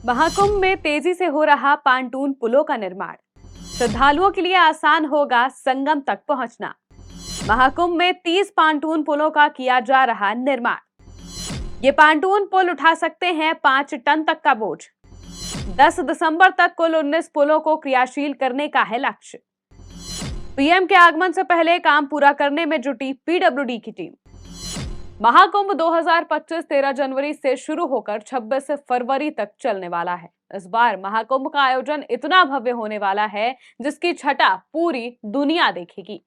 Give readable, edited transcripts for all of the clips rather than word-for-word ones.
महाकुंभ में तेजी से हो रहा पांटून पुलों का निर्माण। श्रद्धालुओं के लिए आसान होगा संगम तक पहुंचना। महाकुंभ में 30 पांटून पुलों का किया जा रहा निर्माण। ये पांटून पुल उठा सकते हैं 5 टन तक का बोझ। 10 दिसंबर तक कुल 19 पुलों को क्रियाशील करने का है लक्ष्य। पीएम के आगमन से पहले काम पूरा करने में जुटी पीडब्ल्यूडी की टीम। महाकुंभ 2025 13 जनवरी से शुरू होकर 26 फरवरी तक चलने वाला है। इस बार महाकुंभ का आयोजन इतना भव्य होने वाला है जिसकी छटा पूरी दुनिया देखेगी।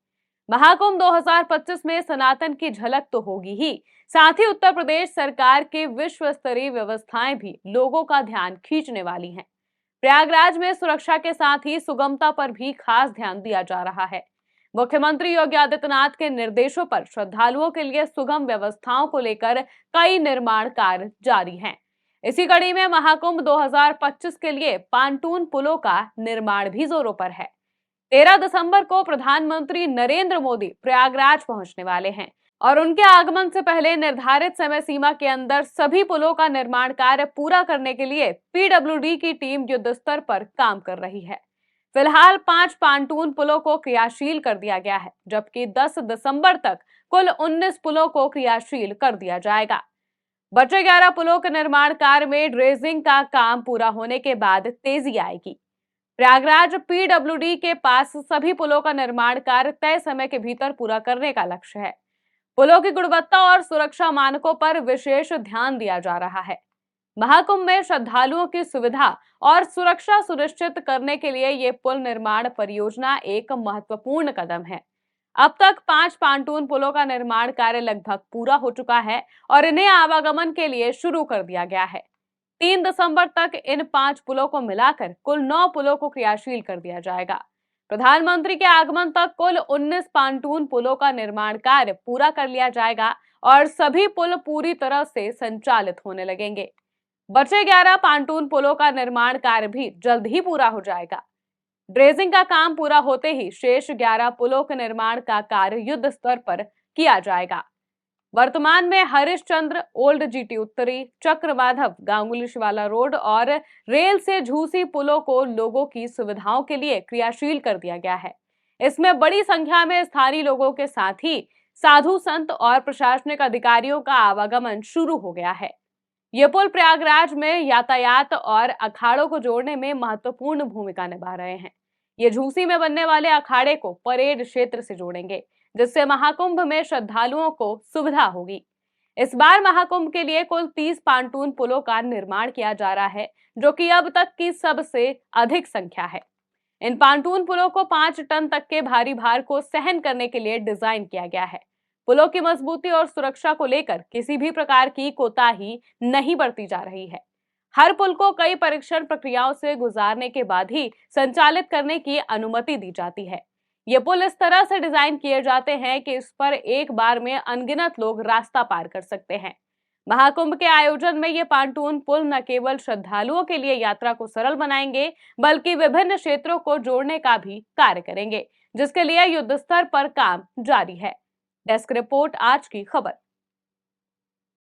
महाकुंभ 2025 में सनातन की झलक तो होगी ही, साथ ही उत्तर प्रदेश सरकार के विश्व स्तरीय व्यवस्थाएं भी लोगों का ध्यान खींचने वाली हैं। प्रयागराज में सुरक्षा के साथ ही सुगमता पर भी खास ध्यान दिया जा रहा है। मुख्यमंत्री योगी आदित्यनाथ के निर्देशों पर श्रद्धालुओं के लिए सुगम व्यवस्थाओं को लेकर कई निर्माण कार्य जारी हैं। इसी कड़ी में महाकुंभ 2025 के लिए पांटून पुलों का निर्माण भी जोरों पर है। 13 दिसंबर को प्रधानमंत्री नरेंद्र मोदी प्रयागराज पहुंचने वाले हैं और उनके आगमन से पहले निर्धारित समय सीमा के अंदर सभी पुलों का निर्माण कार्य पूरा करने के लिए पीडब्ल्यूडी की टीम युद्ध स्तर पर काम कर रही है। फिलहाल 5 पांटून पुलों को क्रियाशील कर दिया गया है, जबकि 10 दिसंबर तक कुल 19 पुलों को क्रियाशील कर दिया जाएगा। बचे 11 पुलों के निर्माण कार्य में ड्रेजिंग का काम पूरा होने के बाद तेजी आएगी। प्रयागराज पीडब्ल्यूडी के पास सभी पुलों का निर्माण कार्य तय समय के भीतर पूरा करने का लक्ष्य है। पुलों की गुणवत्ता और सुरक्षा मानकों पर विशेष ध्यान दिया जा रहा है। महाकुंभ में श्रद्धालुओं की सुविधा और सुरक्षा सुनिश्चित करने के लिए ये पुल निर्माण परियोजना एक महत्वपूर्ण कदम है। अब तक 5 पांटून पुलों का निर्माण कार्य लगभग पूरा हो चुका है और इन्हें आवागमन के लिए शुरू कर दिया गया है। 3 दिसंबर तक इन 5 पुलों को मिलाकर कुल 9 पुलों को क्रियाशील कर दिया जाएगा। प्रधानमंत्री के आगमन तक कुल 19 पांटून पुलों का निर्माण कार्य पूरा कर लिया जाएगा और सभी पुल पूरी तरह से संचालित होने लगेंगे। बचे 11 पांटून पुलों का निर्माण कार्य भी जल्द ही पूरा हो जाएगा। ड्रेजिंग का काम पूरा होते ही शेष 11 पुलों के निर्माण का कार्य युद्ध स्तर पर किया जाएगा। वर्तमान में हरिश्चंद्र, ओल्ड जीटी उत्तरी, चक्रमाधव, गांगुली शिवाला रोड और रेल से झूसी पुलों को लोगों की सुविधाओं के लिए क्रियाशील कर दिया गया है। इसमें बड़ी संख्या में स्थानीय लोगों के साथ ही साधु संत और प्रशासनिक अधिकारियों का आवागमन शुरू हो गया है। ये पुल प्रयागराज में यातायात और अखाड़ों को जोड़ने में महत्वपूर्ण भूमिका निभा रहे हैं। ये झूसी में बनने वाले अखाड़े को परेड क्षेत्र से जोड़ेंगे, जिससे महाकुंभ में श्रद्धालुओं को सुविधा होगी। इस बार महाकुंभ के लिए कुल 30 पांटून पुलों का निर्माण किया जा रहा है, जो कि अब तक की सबसे अधिक संख्या है। इन पांटून पुलों को 5 टन तक के भारी भार को सहन करने के लिए डिजाइन किया गया है। पुलों की मजबूती और सुरक्षा को लेकर किसी भी प्रकार की कोताही नहीं बरती जा रही है। हर पुल को कई परीक्षण प्रक्रियाओं से गुजारने के बाद ही संचालित करने की अनुमति दी जाती है। ये पुल इस तरह से डिजाइन किए जाते हैं कि इस पर एक बार में अनगिनत लोग रास्ता पार कर सकते हैं। महाकुंभ के आयोजन में ये पांटून पुल न केवल श्रद्धालुओं के लिए यात्रा को सरल बनाएंगे, बल्कि विभिन्न क्षेत्रों को जोड़ने का भी कार्य करेंगे, जिसके लिए युद्ध स्तर पर काम जारी है। डेस्क रिपोर्ट, आज की खबर।